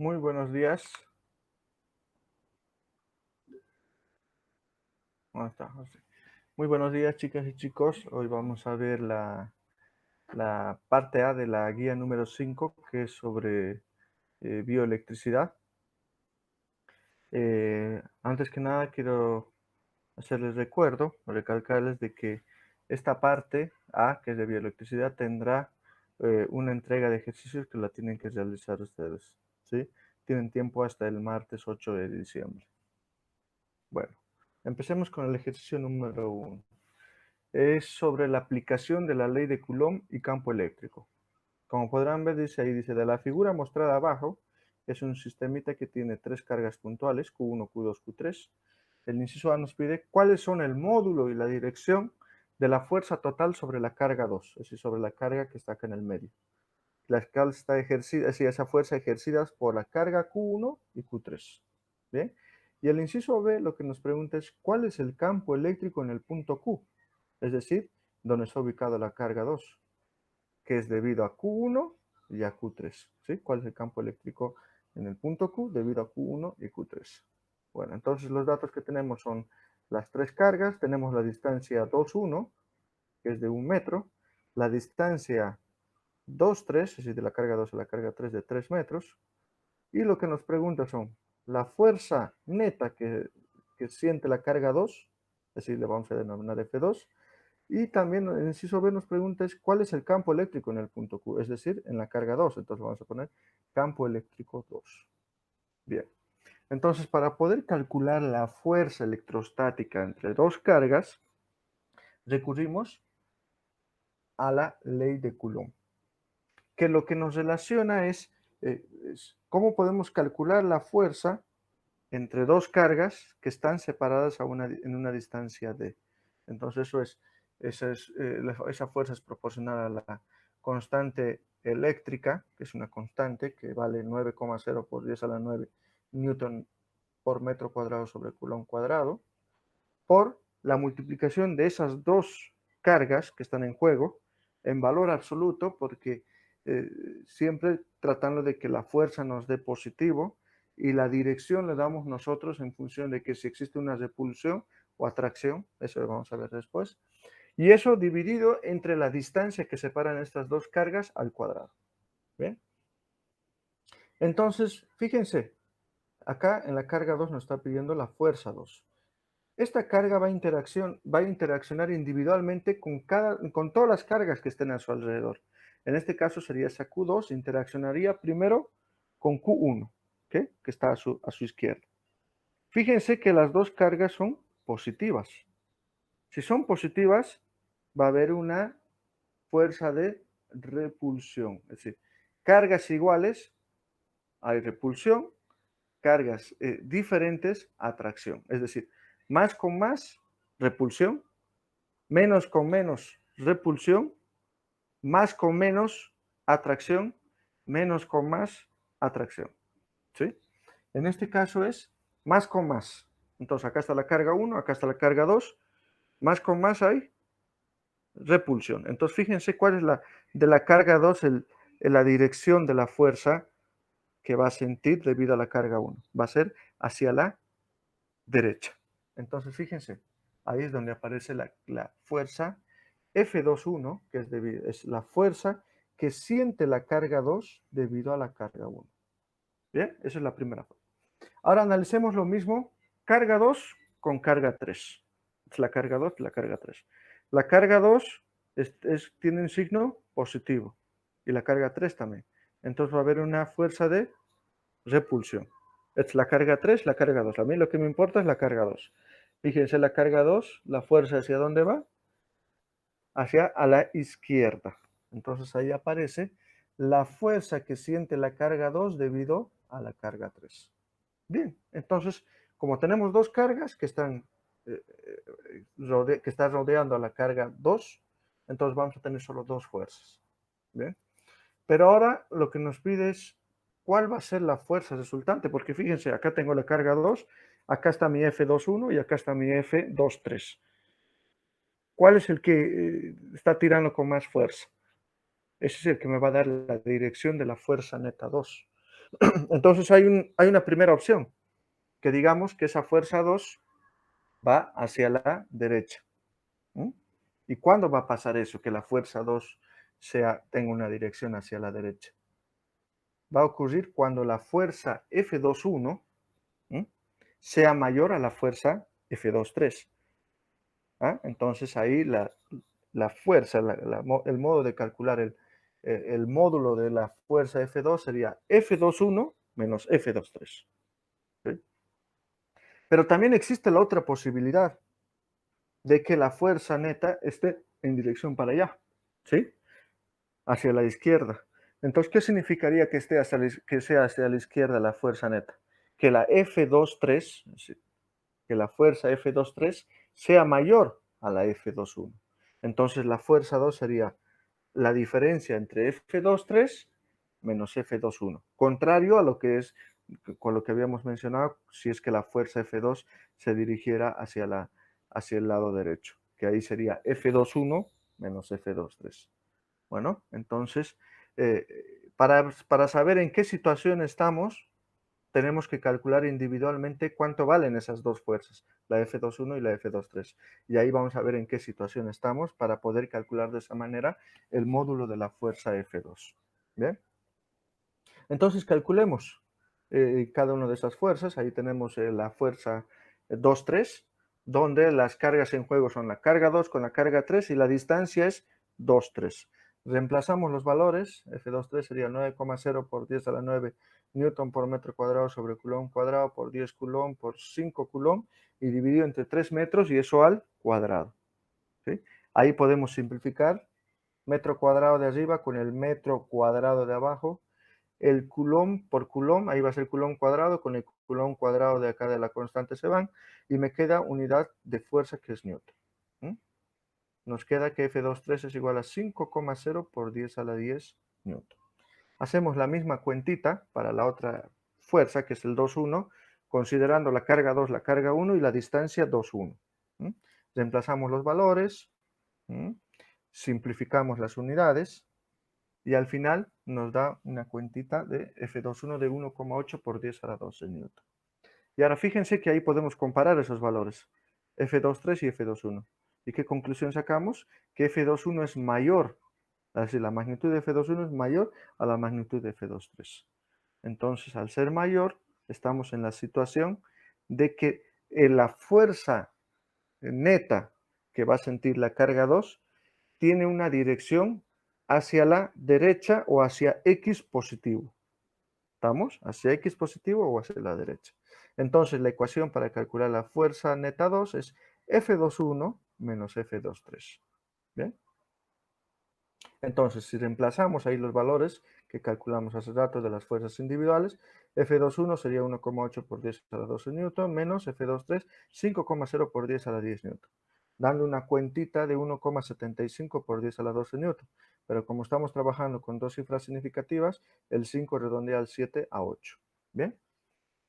Muy buenos días. ¿Cómo está, José? Muy buenos días, chicas y chicos. Hoy vamos a ver la parte A de la guía número 5, que es sobre bioelectricidad. Antes que nada, quiero hacerles recuerdo, recalcarles de que esta parte A, que es de bioelectricidad, tendrá una entrega de ejercicios que la tienen que realizar ustedes, ¿sí? Tienen tiempo hasta el martes 8 de diciembre. Bueno, empecemos con el ejercicio número 1. Es sobre la aplicación de la ley de Coulomb y campo eléctrico. Como podrán ver, dice ahí, dice, de la figura mostrada abajo, es un sistemita que tiene tres cargas puntuales, Q1, Q2, Q3. El inciso A nos pide cuáles son el módulo y la dirección de la fuerza total sobre la carga 2, es decir, sobre la carga que está acá en el medio. La cual está ejercida, es decir, esa fuerza ejercida por la carga Q1 y Q3. ¿Bien? Y el inciso B lo que nos pregunta es cuál es el campo eléctrico en el punto Q, es decir, donde está ubicada la carga 2, que es debido a Q1 y a Q3. ¿Sí? ¿Cuál es el campo eléctrico en el punto Q debido a Q1 y Q3? Bueno, entonces los datos que tenemos son las tres cargas, tenemos la distancia 2,1, que es de 1 metro, la distancia 2,3, es decir, de la carga 2 a la carga 3 de 3 metros, y lo que nos pregunta son la fuerza neta que siente la carga 2, es decir, le vamos a denominar F2, y también el inciso B nos pregunta es cuál es el campo eléctrico en el punto Q, es decir, en la carga 2. Entonces vamos a poner campo eléctrico 2. Bien. Entonces, para poder calcular la fuerza electrostática entre dos cargas, recurrimos a la ley de Coulomb, que lo que nos relaciona es cómo podemos calcular la fuerza entre dos cargas que están separadas en una distancia d. Entonces, esa fuerza es proporcional a la constante eléctrica, que es una constante que vale 9,0 por 10 a la 9 newton por metro cuadrado sobre coulomb cuadrado, por la multiplicación de esas dos cargas que están en juego en valor absoluto, porque siempre tratando de que la fuerza nos dé positivo y la dirección le damos nosotros en función de que si existe una repulsión o atracción, eso lo vamos a ver después, y eso dividido entre la distancia que separan estas dos cargas al cuadrado. ¿Bien? Entonces, fíjense, acá en la carga 2 nos está pidiendo la fuerza 2. Esta carga va a interaccionar individualmente con todas las cargas que estén a su alrededor. En este caso sería esa Q2, interaccionaría primero con Q1, ¿okay? Que está a su izquierda. Fíjense que las dos cargas son positivas. Si son positivas, va a haber una fuerza de repulsión. Es decir, cargas iguales, hay repulsión, cargas diferentes, atracción. Es decir, más con más, repulsión, menos con menos, repulsión, más con menos, atracción, menos con más, atracción. ¿Sí? En este caso es más con más. Entonces acá está la carga 1, acá está la carga 2, más con más hay repulsión. Entonces fíjense cuál es de la carga 2 la dirección de la fuerza que va a sentir debido a la carga 1. Va a ser hacia la derecha. Entonces, fíjense, ahí es donde aparece la fuerza F21, que es la fuerza que siente la carga 2 debido a la carga 1. Bien, esa es la primera fuerza. Ahora analicemos lo mismo, carga 2 con carga 3. Es la carga 2 y la carga 3. La carga 2 tiene un signo positivo y la carga 3 también. Entonces va a haber una fuerza de repulsión. Es la carga 3, la carga 2. A mí lo que me importa es la carga 2. Fíjense, la carga 2, la fuerza hacia dónde va? Hacia a la izquierda. Entonces ahí aparece la fuerza que siente la carga 2 debido a la carga 3. Bien, entonces, como tenemos dos cargas que están que está rodeando a la carga 2, entonces vamos a tener solo dos fuerzas. Bien. Pero ahora lo que nos pide es cuál va a ser la fuerza resultante, porque fíjense, acá tengo la carga 2, acá está mi F21 y acá está mi F23. ¿Cuál es el que está tirando con más fuerza? Ese es el que me va a dar la dirección de la fuerza neta 2. Entonces hay una primera opción, que digamos que esa fuerza 2 va hacia la derecha. ¿Mm? ¿Y cuándo va a pasar eso? Que la fuerza 2 tenga una dirección hacia la derecha. Va a ocurrir cuando la fuerza F21 sea mayor a la fuerza F23. ¿Ah? Entonces ahí la fuerza, el modo de calcular el módulo de la fuerza F2 sería F21 menos F23. ¿Sí? Pero también existe la otra posibilidad de que la fuerza neta esté en dirección para allá, ¿sí? Hacia la izquierda. Entonces, ¿qué significaría que, que sea hacia la izquierda la fuerza neta? Que la F23, que la fuerza F23 sea mayor a la F21. Entonces, la fuerza 2 sería la diferencia entre F23 menos F21, contrario a lo que es con lo que habíamos mencionado, si es que la fuerza F2 se dirigiera hacia el lado derecho, que ahí sería F21 menos F23. Bueno, entonces, para saber en qué situación estamos, tenemos que calcular individualmente cuánto valen esas dos fuerzas, la F21 y la F23. Y ahí vamos a ver en qué situación estamos para poder calcular de esa manera el módulo de la fuerza F2. ¿Bien? Entonces calculemos cada una de esas fuerzas. Ahí tenemos la fuerza 2, 3, donde las cargas en juego son la carga 2 con la carga 3 y la distancia es 2, 3. Reemplazamos los valores. F23 sería 9,0 por 10 a la 9 newton por metro cuadrado sobre coulomb cuadrado por 10 coulomb por 5 coulomb y dividido entre 3 metros y eso al cuadrado. ¿Sí? Ahí podemos simplificar metro cuadrado de arriba con el metro cuadrado de abajo. El coulomb por coulomb, ahí va a ser coulomb cuadrado, con el coulomb cuadrado de acá de la constante se van, y me queda unidad de fuerza que es newton. ¿Mm? Nos queda que F23 es igual a 5,0 por 10 a la 10 newton. Hacemos la misma cuentita para la otra fuerza, que es el 2,1, considerando la carga 2, la carga 1 y la distancia 2,1. Reemplazamos los valores, simplificamos las unidades, y al final nos da una cuentita de F21 de 1,8 por 10 a la 12 newton. Y ahora fíjense que ahí podemos comparar esos valores, F23 y F21. ¿Y qué conclusión sacamos? Que F21 es mayor, es decir, la magnitud de F21 es mayor a la magnitud de F23. Entonces, al ser mayor, estamos en la situación de que la fuerza neta que va a sentir la carga 2 tiene una dirección hacia la derecha o hacia X positivo. ¿Estamos? ¿Hacia X positivo o hacia la derecha? Entonces, la ecuación para calcular la fuerza neta 2 es F21 menos F23. ¿Bien? Entonces, si reemplazamos ahí los valores que calculamos hace rato de las fuerzas individuales, F21 sería 1,8 por 10 a la 12 newton menos F23 5,0 por 10 a la 10 newton, dando una cuentita de 1,75 por 10 a la 12 newton. Pero como estamos trabajando con dos cifras significativas, el 5 redondea al 7 a 8. ¿Bien?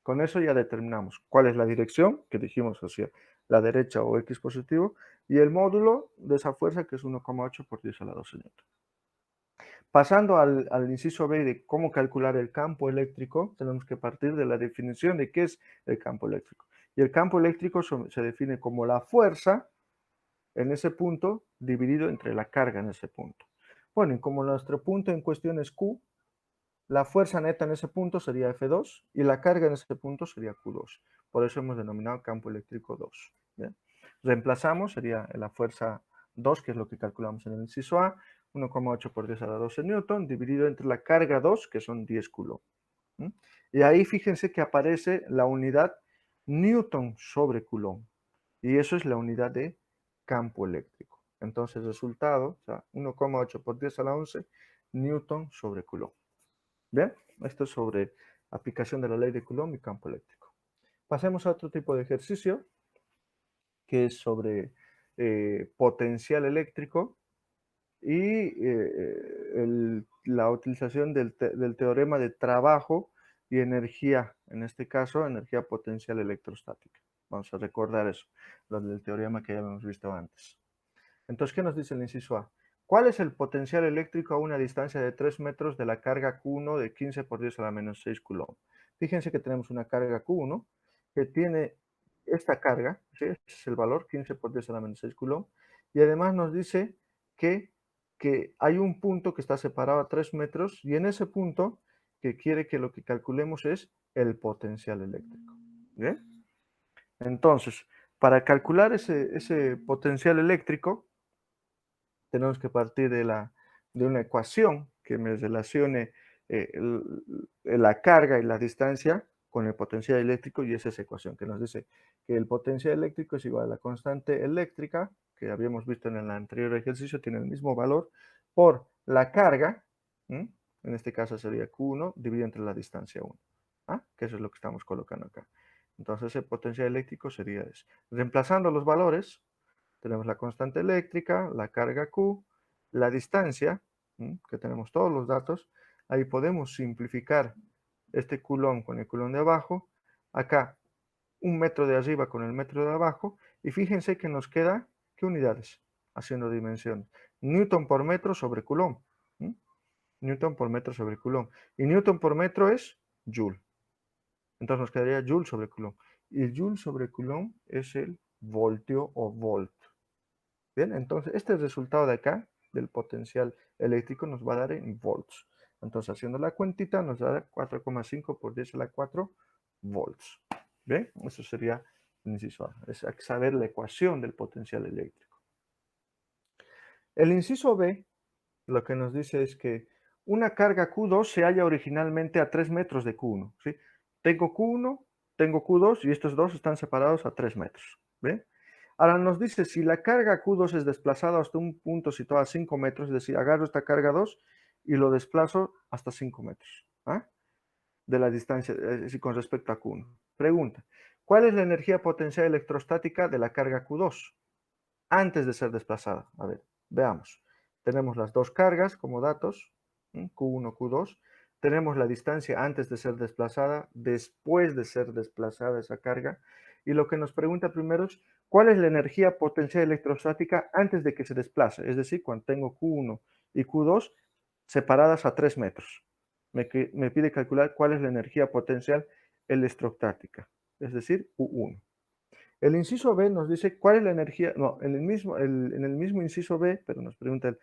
Con eso ya determinamos cuál es la dirección, que dijimos hacia la derecha o X positivo, y el módulo de esa fuerza, que es 1,8 por 10 a la 12 newton. Pasando al inciso B de cómo calcular el campo eléctrico, tenemos que partir de la definición de qué es el campo eléctrico. Y el campo eléctrico se define como la fuerza en ese punto dividido entre la carga en ese punto. Bueno, y como nuestro punto en cuestión es Q, la fuerza neta en ese punto sería F2 y la carga en ese punto sería Q2. Por eso hemos denominado campo eléctrico 2. ¿Bien? Reemplazamos, sería la fuerza 2, que es lo que calculamos en el inciso A, 1,8 por 10 a la 12 newton, dividido entre la carga 2, que son 10 coulomb. Y ahí fíjense que aparece la unidad newton sobre coulomb. Y eso es la unidad de campo eléctrico. Entonces, el resultado, o sea, 1,8 por 10 a la 11 newton sobre coulomb. ¿Bien? Esto es sobre aplicación de la ley de Coulomb y campo eléctrico. Pasemos a otro tipo de ejercicio, que es sobre potencial eléctrico y la utilización del teorema de trabajo y energía, en este caso, energía potencial electrostática. Vamos a recordar eso, lo del teorema que ya hemos visto antes. Entonces, ¿qué nos dice el inciso A? ¿Cuál es el potencial eléctrico a una distancia de 3 metros de la carga Q1 de 15 por 10 a la menos 6 coulomb? Fíjense que tenemos una carga Q1 que tiene esta carga, ¿sí? Ese es el valor, 15 por 10 a la menos 6 coulomb, y además nos dice que hay un punto que está separado a 3 metros, y en ese punto que quiere que lo que calculemos es el potencial eléctrico. ¿Bien? Entonces, para calcular ese potencial eléctrico, tenemos que partir de una ecuación que me relacione la carga y la distancia con el potencial eléctrico, y es esa ecuación que nos dice que el potencial eléctrico es igual a la constante eléctrica, que habíamos visto en el anterior ejercicio, tiene el mismo valor, por la carga, ¿m? En este caso sería Q1 dividido entre la distancia 1, ¿ah? Que eso es lo que estamos colocando acá. Entonces el potencial eléctrico sería eso. Reemplazando los valores, tenemos la constante eléctrica, la carga Q, la distancia, que tenemos todos los datos. Ahí podemos simplificar este coulomb con el coulomb de abajo. Acá, un metro de arriba con el metro de abajo. Y fíjense que nos queda, ¿qué unidades? Haciendo dimensiones. Newton por metro sobre coulomb. Newton por metro sobre coulomb. Y Newton por metro es Joule. Entonces nos quedaría Joule sobre coulomb. Y el Joule sobre coulomb es el voltio o volt. Bien, entonces este resultado de acá, del potencial eléctrico, nos va a dar en volts. Entonces, haciendo la cuentita, nos da 4,5 por 10 a la 4 volts. Bien, eso sería el inciso A. Es saber la ecuación del potencial eléctrico. El inciso B, lo que nos dice es que una carga Q2 se halla originalmente a 3 metros de Q1. ¿Sí? Tengo Q1, tengo Q2 y estos dos están separados a 3 metros. ¿Bien? Ahora nos dice, si la carga Q2 es desplazada hasta un punto situado a 5 metros, es decir, agarro esta carga 2 y lo desplazo hasta 5 metros, ¿ah? De la distancia, es decir, con respecto a Q1. Pregunta, ¿cuál es la energía potencial electrostática de la carga Q2 antes de ser desplazada? A ver, veamos. Tenemos las dos cargas como datos, Q1, Q2. Tenemos la distancia antes de ser desplazada, después de ser desplazada esa carga. Y lo que nos pregunta primero es, ¿cuál es la energía potencial electrostática antes de que se desplace? Es decir, cuando tengo Q1 y Q2 separadas a 3 metros. Me pide calcular cuál es la energía potencial electrostática, es decir, U1. El inciso B nos dice cuál es la energía, no, en el mismo inciso B, pero nos pregunta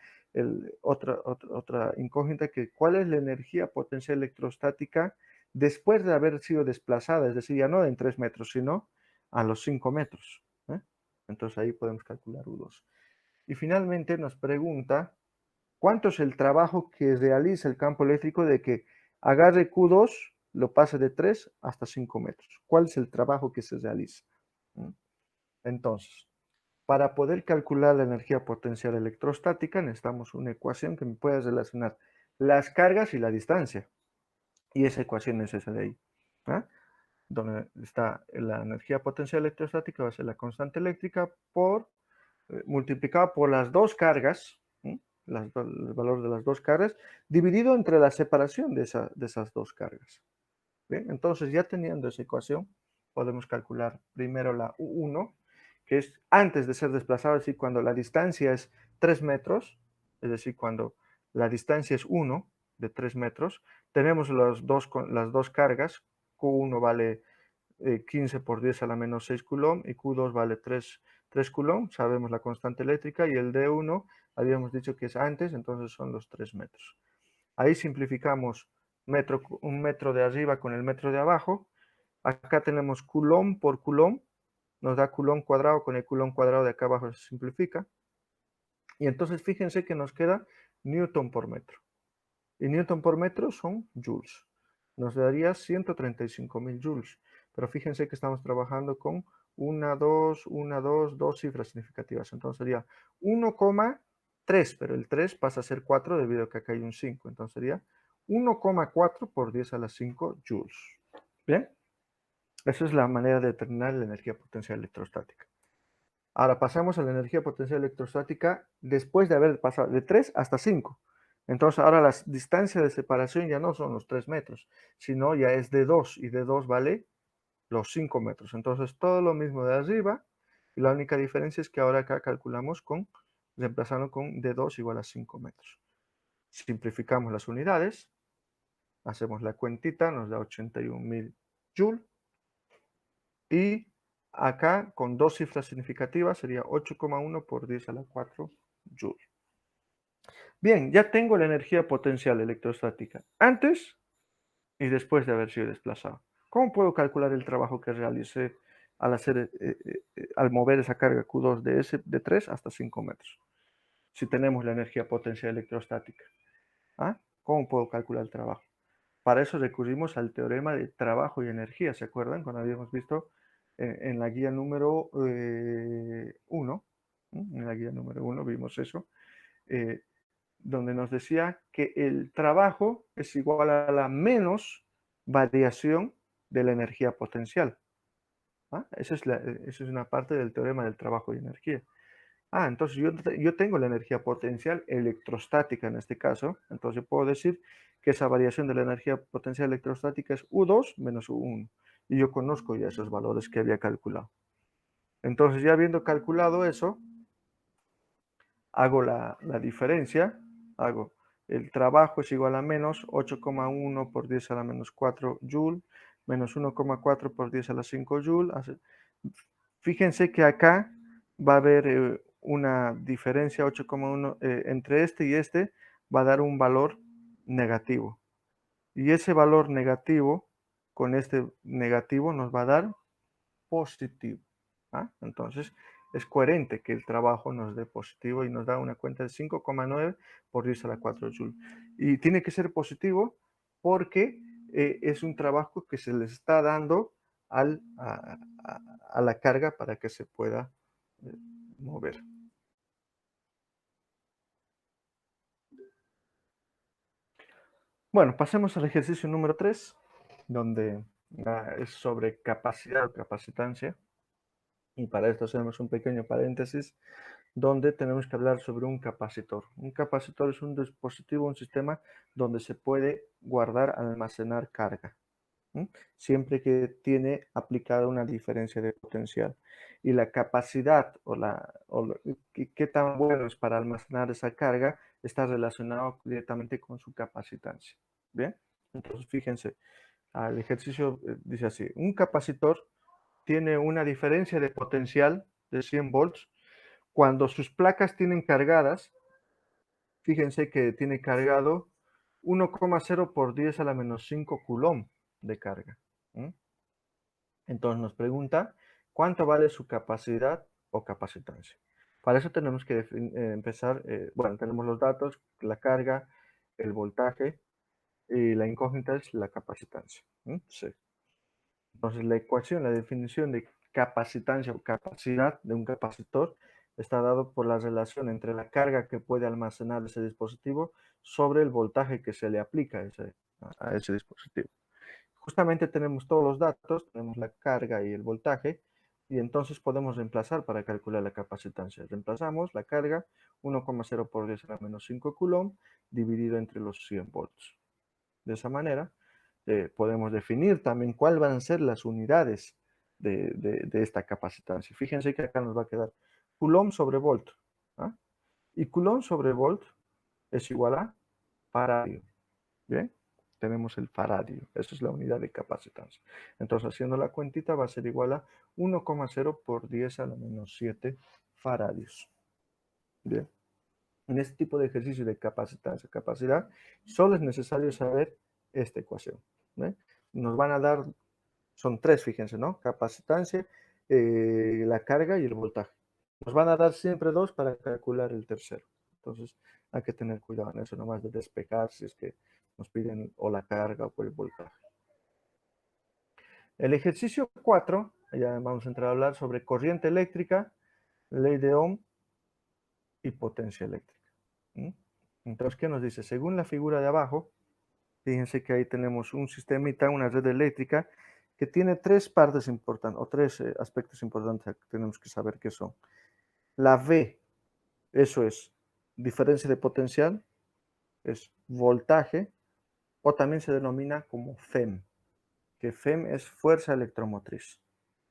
otra incógnita, que cuál es la energía potencial electrostática después de haber sido desplazada, es decir, ya no en 3 metros, sino a los 5 metros. Entonces ahí podemos calcular U2. Y finalmente nos pregunta cuánto es el trabajo que realiza el campo eléctrico de que agarre Q2, lo pase de 3 hasta 5 metros. ¿Cuál es el trabajo que se realiza? Entonces, para poder calcular la energía potencial electrostática, necesitamos una ecuación que me pueda relacionar las cargas y la distancia. Y esa ecuación es esa de ahí. ¿Ah? Donde está la energía potencial electrostática, va a ser la constante eléctrica multiplicada por las dos cargas, el valor de las dos cargas, dividido entre la separación de esas dos cargas. Bien, entonces ya teniendo esa ecuación, podemos calcular primero la U1, que es antes de ser desplazado, es decir, cuando la distancia es 3 metros, es decir, cuando la distancia es 1 de 3 metros, tenemos las dos cargas, Q1 vale 15 por 10 a la menos 6 coulomb y Q2 vale 3 coulomb, sabemos la constante eléctrica, y el D1 habíamos dicho que es antes, entonces son los 3 metros. Ahí simplificamos un metro de arriba con el metro de abajo. Acá tenemos coulomb por coulomb, nos da coulomb cuadrado, con el coulomb cuadrado de acá abajo se simplifica. Y entonces fíjense que nos queda newton por metro. Y newton por metro son joules. Nos daría 135.000 joules. Pero fíjense que estamos trabajando con dos cifras significativas. Entonces sería 1,3, pero el 3 pasa a ser 4 debido a que acá hay un 5. Entonces sería 1,4 por 10 a la 5 joules. ¿Bien? Esa es la manera de determinar la energía potencial electrostática. Ahora pasamos a la energía potencial electrostática después de haber pasado de 3 hasta 5. Entonces ahora la distancia de separación ya no son los 3 metros, sino ya es de 2, y de 2 vale los 5 metros. Entonces todo lo mismo de arriba, y la única diferencia es que ahora acá calculamos con reemplazando con D2 igual a 5 metros. Simplificamos las unidades, hacemos la cuentita, nos da 81.000 joules. Y acá, con dos cifras significativas, sería 8,1 por 10 a la 4 joules. Bien, ya tengo la energía potencial electrostática antes y después de haber sido desplazado. ¿Cómo puedo calcular el trabajo que realicé al mover esa carga Q2 de 3 hasta 5 metros? Si tenemos la energía potencial electrostática. ¿Cómo puedo calcular el trabajo? Para eso recurrimos al teorema de trabajo y energía, ¿se acuerdan? Cuando habíamos visto en la guía número 1, en la guía número 1 vimos eso, donde nos decía que el trabajo es igual a la menos variación de la energía potencial. Esa es una parte del teorema del trabajo y energía. Entonces yo tengo la energía potencial electrostática en este caso, entonces puedo decir que esa variación de la energía potencial electrostática es U2 menos U1. Y yo conozco ya esos valores que había calculado. Entonces ya habiendo calculado eso, hago la diferencia, hago el trabajo es igual a menos 8,1 por 10 a la menos 4 joule, menos 1,4 por 10 a la 5 joule. Fíjense que acá va a haber una diferencia 8,1 entre este y este, va a dar un valor negativo. Y ese valor negativo, con este negativo, nos va a dar positivo. Entonces, es coherente que el trabajo nos dé positivo y nos da una cuenta de 5,9 por 10 a la 4 joule. Y tiene que ser positivo porque es un trabajo que se le está dando a la carga para que se pueda mover. Bueno, pasemos al ejercicio número 3, donde es sobre capacidad o capacitancia. Y para esto hacemos un pequeño paréntesis donde tenemos que hablar sobre un capacitor. Un capacitor es un dispositivo, un sistema donde se puede guardar, almacenar carga, siempre que tiene aplicada una diferencia de potencial. Y la capacidad qué tan bueno es para almacenar esa carga está relacionado directamente con su capacitancia. Bien, entonces fíjense, el ejercicio dice así: un capacitor tiene una diferencia de potencial de 100 volts cuando sus placas tienen cargadas. Fíjense que tiene cargado 1,0 por 10 a la menos 5 coulomb de carga. Entonces nos pregunta cuánto vale su capacidad o capacitancia. Para eso tenemos que empezar, bueno, tenemos los datos, la carga, el voltaje, y la incógnita es la capacitancia. Sí. Entonces la ecuación, la definición de capacitancia o capacidad de un capacitor está dado por la relación entre la carga que puede almacenar ese dispositivo sobre el voltaje que se le aplica a ese dispositivo. Justamente tenemos todos los datos, tenemos la carga y el voltaje, y entonces podemos reemplazar para calcular la capacitancia. Reemplazamos la carga 1,0 por 10 a la menos 5 coulomb dividido entre los 100 volts. De esa manera podemos definir también cuáles van a ser las unidades de esta capacitancia. Fíjense que acá nos va a quedar coulomb sobre volt. Y coulomb sobre volt es igual a faradio. Bien, tenemos el faradio. Esa es la unidad de capacitancia. Entonces, haciendo la cuentita va a ser igual a 1,0 por 10 a la menos 7 faradios. Bien. En este tipo de ejercicio de capacitancia, capacidad, solo es necesario saber esta ecuación. Nos van a dar, son tres, fíjense, ¿no? Capacitancia, la carga y el voltaje. Nos van a dar siempre dos para calcular el tercero. Entonces, hay que tener cuidado en eso, nomás de despejar si es que nos piden o la carga o el voltaje. El ejercicio 4, ya vamos a entrar a hablar sobre corriente eléctrica, ley de Ohm y potencia eléctrica. Entonces, ¿qué nos dice? Según la figura de abajo, fíjense que ahí tenemos un sistemita, una red eléctrica, que tiene tres partes importantes, o tres aspectos importantes que tenemos que saber qué son. La V, eso es diferencia de potencial, es voltaje, o también se denomina como FEM, que FEM es fuerza electromotriz.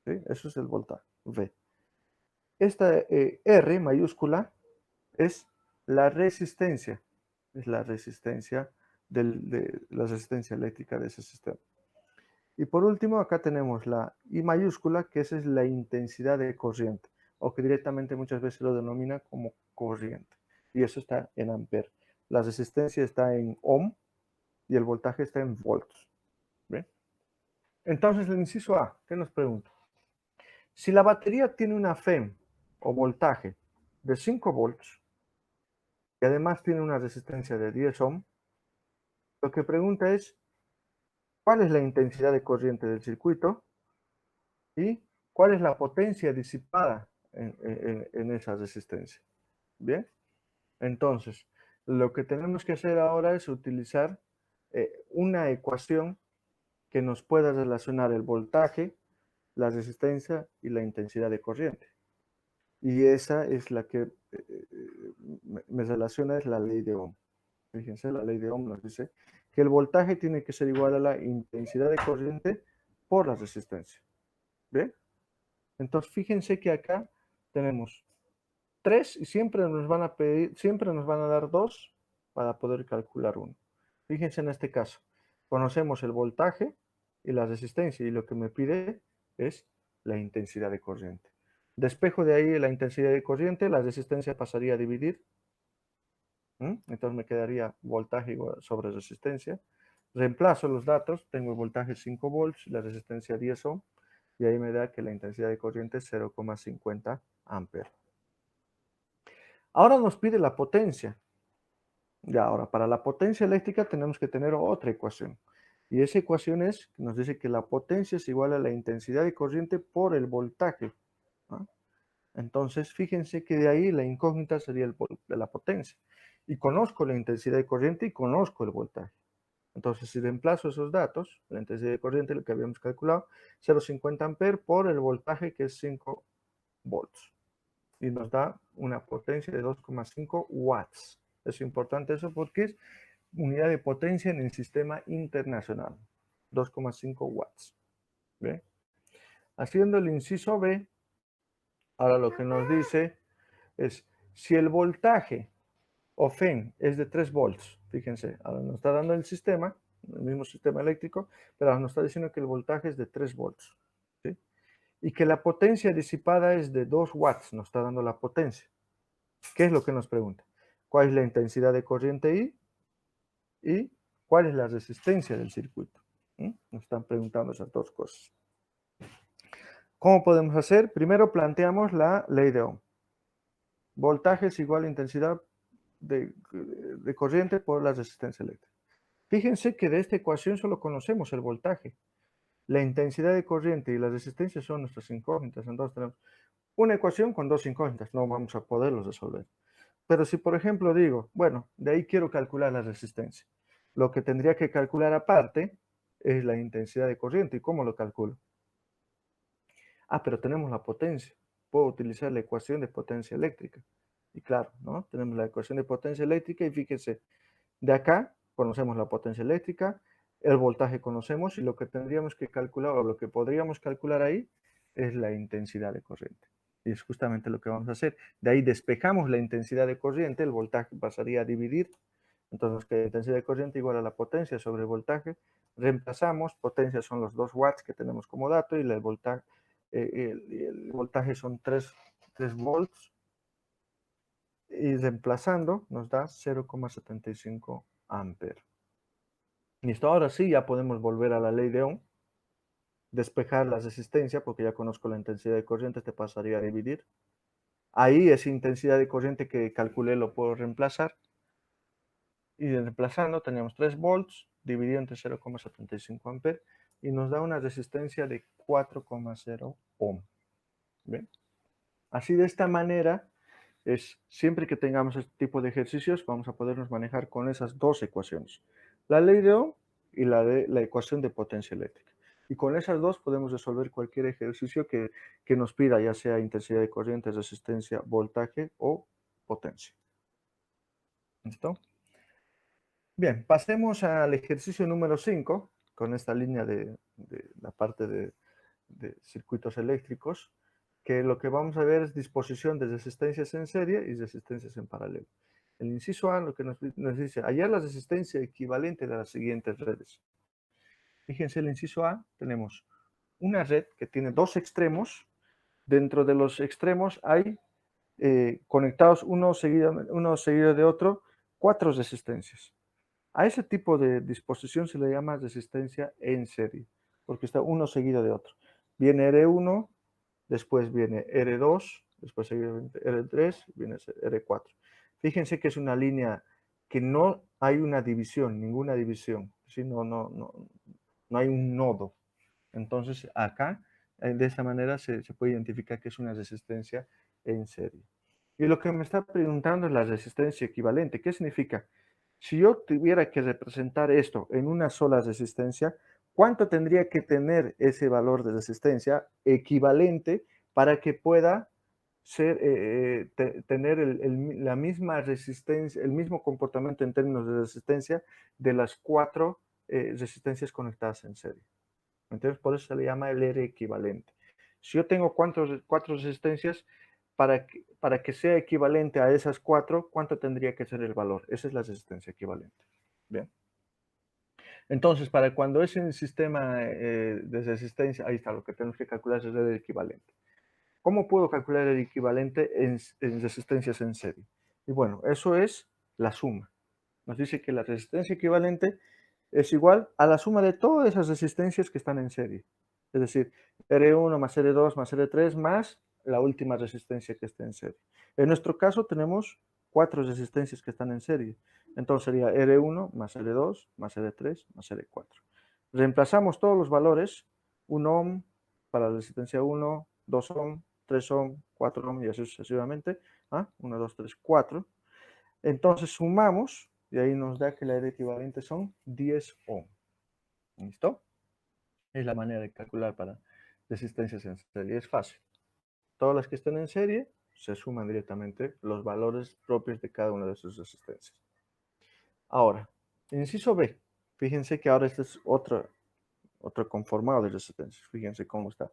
¿Sí? Eso es el voltaje, V. Esta R mayúscula es la resistencia. Es la resistencia, de la resistencia eléctrica de ese sistema. Y por último, acá tenemos la I mayúscula, que esa es la intensidad de corriente, o que directamente muchas veces lo denomina como corriente. Y eso está en amperes. La resistencia está en ohm y el voltaje está en volts. ¿Bien? Entonces, el inciso A, ¿qué nos pregunta? Si la batería tiene una FEM o voltaje de 5 volts y además tiene una resistencia de 10 ohm, lo que pregunta es cuál es la intensidad de corriente del circuito y cuál es la potencia disipada en esa resistencia. Bien, entonces lo que tenemos que hacer ahora es utilizar una ecuación que nos pueda relacionar el voltaje, la resistencia y la intensidad de corriente. Y esa es la que me relaciona, es la ley de Ohm. Fíjense, la ley de Ohm nos dice que el voltaje tiene que ser igual a la intensidad de corriente por la resistencia. ¿Bien? Entonces, fíjense que acá tenemos 3 y siempre nos van a pedir, siempre nos van a dar 2 para poder calcular 1. Fíjense en este caso, conocemos el voltaje y la resistencia y lo que me pide es la intensidad de corriente. Despejo de ahí la intensidad de corriente, la resistencia pasaría a dividir. Entonces me quedaría voltaje sobre resistencia. Reemplazo los datos, tengo el voltaje 5 volts, la resistencia 10 ohm, y ahí me da que la intensidad de corriente es 0,50 amperes. Ahora nos pide la potencia. Ya, ahora, para la potencia eléctrica tenemos que tener otra ecuación. Y esa ecuación nos dice que la potencia es igual a la intensidad de corriente por el voltaje. ¿No? Entonces, fíjense que de ahí la incógnita sería de la potencia. Y conozco la intensidad de corriente y conozco el voltaje. Entonces, si reemplazo esos datos, la intensidad de corriente, lo que habíamos calculado, 0,50 amperes por el voltaje que es 5 volts. Y nos da una potencia de 2,5 watts. Es importante eso porque es unidad de potencia en el sistema internacional. 2,5 watts. ¿Bien? Haciendo el inciso B, ahora lo que nos dice es, si el voltaje o FEM es de 3 volts, fíjense, ahora nos está dando el sistema, el mismo sistema eléctrico, pero ahora nos está diciendo que el voltaje es de 3 volts. ¿Sí? Y que la potencia disipada es de 2 watts, nos está dando la potencia. ¿Qué es lo que nos pregunta? ¿Cuál es la intensidad de corriente I? ¿Y cuál es la resistencia del circuito? Nos están preguntando esas dos cosas. ¿Cómo podemos hacer? Primero planteamos la ley de Ohm. Voltaje es igual a intensidad de corriente por la resistencia eléctrica. Fíjense que de esta ecuación solo conocemos el voltaje. La intensidad de corriente y la resistencia son nuestras incógnitas. Entonces tenemos una ecuación con dos incógnitas. No vamos a poderlos resolver. Pero si, por ejemplo, digo, bueno, de ahí quiero calcular la resistencia. Lo que tendría que calcular aparte es la intensidad de corriente. ¿Y cómo lo calculo? Ah, pero tenemos la potencia. Puedo utilizar la ecuación de potencia eléctrica. Y claro, ¿no? Tenemos la ecuación de potencia eléctrica y fíjense, de acá conocemos la potencia eléctrica, el voltaje conocemos y lo que tendríamos que calcular o lo que podríamos calcular ahí es la intensidad de corriente. Y es justamente lo que vamos a hacer. De ahí despejamos la intensidad de corriente, el voltaje pasaría a dividir. Entonces, que la intensidad de corriente igual a la potencia sobre el voltaje. Reemplazamos, potencia son los 2 watts que tenemos como dato y el voltaje son 3 volts. Y reemplazando nos da 0,75 amperes. Listo, ahora sí ya podemos volver a la ley de Ohm, despejar la resistencia, porque ya conozco la intensidad de corriente, te pasaría a dividir. Ahí esa intensidad de corriente que calculé lo puedo reemplazar. Y reemplazando tenemos 3 volts dividido entre 0,75 amperes y nos da una resistencia de 4,0 ohm. ¿Bien? Así de esta manera, siempre que tengamos este tipo de ejercicios, vamos a podernos manejar con esas dos ecuaciones. La ley de Ohm y la ecuación de potencia eléctrica. Y con esas dos podemos resolver cualquier ejercicio que nos pida, ya sea intensidad de corriente, resistencia, voltaje o potencia. ¿Listo? Bien, pasemos al ejercicio número 5, con esta línea de la parte de circuitos eléctricos, que lo que vamos a ver es disposición de resistencias en serie y resistencias en paralelo. El inciso A lo que nos dice, hallar la resistencia equivalente de las siguientes redes. Fíjense, el inciso A, tenemos una red que tiene dos extremos. Dentro de los extremos hay conectados uno seguido de otro, 4 resistencias. A ese tipo de disposición se le llama resistencia en serie, porque está uno seguido de otro. Viene R1, después viene R2, después seguido R3, viene R4. Fíjense que es una línea que no hay una división, ninguna división, sino no hay un nodo. Entonces acá, de esa manera se puede identificar que es una resistencia en serie. Y lo que me está preguntando es la resistencia equivalente. ¿Qué significa? Si yo tuviera que representar esto en una sola resistencia, ¿cuánto tendría que tener ese valor de resistencia equivalente para que pueda tener la misma resistencia, el mismo comportamiento en términos de resistencia de las 4 resistencias conectadas en serie? Entonces, por eso se le llama el R equivalente. Si yo tengo 4 resistencias, para que sea equivalente a esas 4, ¿cuánto tendría que ser el valor? Esa es la resistencia equivalente. Bien. Entonces, para cuando es un sistema de resistencia, ahí está, lo que tenemos que calcular es el R equivalente. ¿Cómo puedo calcular el equivalente en resistencias en serie? Y bueno, eso es la suma. Nos dice que la resistencia equivalente es igual a la suma de todas esas resistencias que están en serie. Es decir, R1 más R2 más R3 más la última resistencia que está en serie. En nuestro caso tenemos 4 resistencias que están en serie. Entonces sería R1 más R2 más R3 más R4. Reemplazamos todos los valores, 1 ohm para la resistencia 1, 2 ohm, 3 ohm, 4 ohm y así sucesivamente. 1, 2, 3, 4. Entonces sumamos y ahí nos da que la R equivalente son 10 ohm. ¿Listo? Es la manera de calcular para resistencias en serie. Es fácil. Todas las que estén en serie se suman directamente los valores propios de cada una de sus resistencias. Ahora, inciso B. Fíjense que ahora este es otro conformado de resistencias. Fíjense cómo está.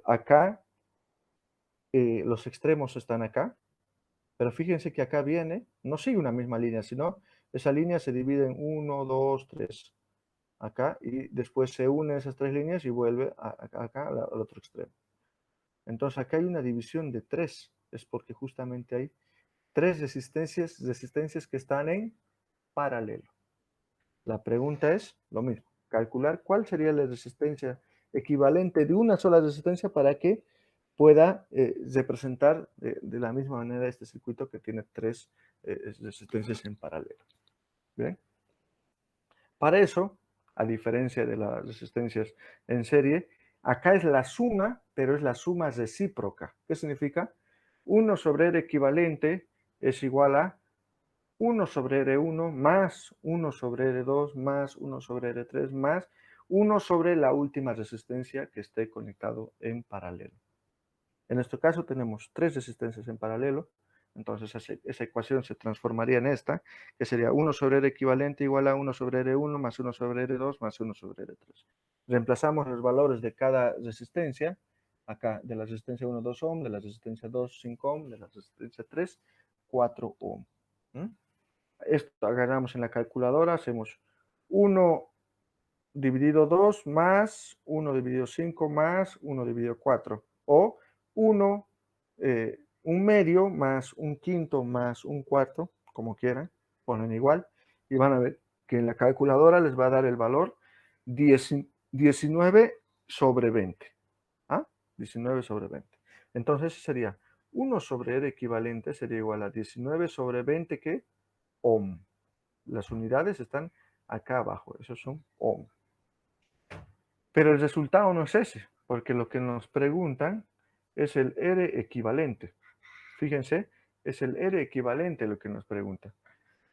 Acá, los extremos están acá. Pero fíjense que acá viene, no sigue una misma línea, sino esa línea se divide en 1, 2, 3. Acá, y después se unen esas 3 líneas y vuelve acá al otro extremo. Entonces acá hay una división de 3, es porque justamente hay 3 resistencias que están en paralelo. La pregunta es lo mismo, calcular cuál sería la resistencia equivalente de una sola resistencia para que pueda representar de la misma manera este circuito que tiene 3 resistencias en paralelo. ¿Bien? Para eso, a diferencia de las resistencias en serie, acá es la suma, pero es la suma recíproca. ¿Qué significa? 1 sobre R equivalente es igual a 1 sobre R1 más 1 sobre R2 más 1 sobre R3 más 1 sobre la última resistencia que esté conectado en paralelo. En nuestro caso tenemos 3 resistencias en paralelo, entonces esa ecuación se transformaría en esta, que sería 1 sobre R equivalente igual a 1 sobre R1 más 1 sobre R2 más 1 sobre R3. Reemplazamos los valores de cada resistencia, acá de la resistencia 1, 2 ohm, de la resistencia 2, 5 ohm, de la resistencia 3, 4 ohm. Esto agarramos en la calculadora, hacemos 1 dividido 2 más 1 dividido 5 más 1 dividido 4, o 1, un medio más un quinto más un cuarto, como quieran, ponen igual, y van a ver que en la calculadora les va a dar el valor 19 sobre 20. 19 sobre 20. Entonces sería 1 sobre R equivalente sería igual a 19 sobre 20, ¿qué? Ohm. Las unidades están acá abajo, esos son ohm. Pero el resultado no es ese, porque lo que nos preguntan es el R equivalente. Fíjense, es el R equivalente lo que nos pregunta.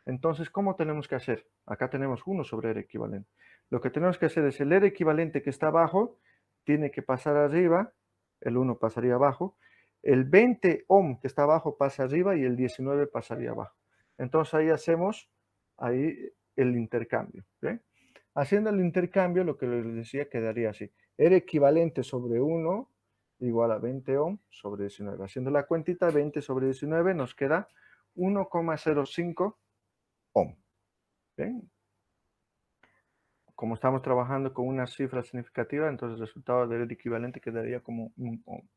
Entonces, ¿cómo tenemos que hacer? Acá tenemos 1 sobre R equivalente. Lo que tenemos que hacer es el R equivalente que está abajo, tiene que pasar arriba, el 1 pasaría abajo, el 20 ohm que está abajo pasa arriba y el 19 pasaría abajo. Entonces ahí hacemos ahí el intercambio. ¿Bien? Haciendo el intercambio, lo que les decía quedaría así. R equivalente sobre 1 igual a 20 ohm sobre 19. Haciendo la cuentita, 20 sobre 19 nos queda 1,05 ohm. ¿Bien? Como estamos trabajando con una cifra significativa, entonces el resultado del equivalente quedaría como 1 ohm.